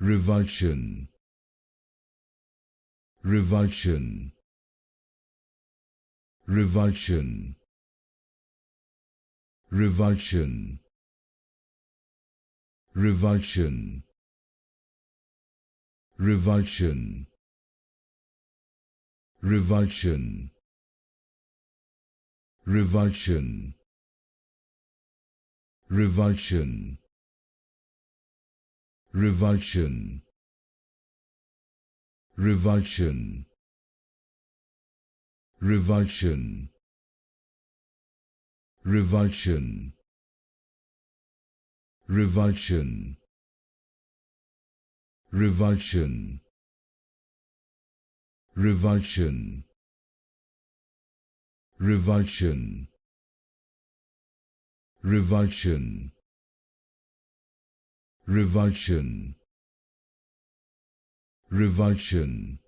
Revulsion, revulsion, revulsion, revulsion, revulsion, revulsion, revulsion, revulsion, revulsion, revulsion, revulsion, revulsion, revulsion, revulsion, revulsion, revulsion, revulsion, revulsion, revulsion, revulsion,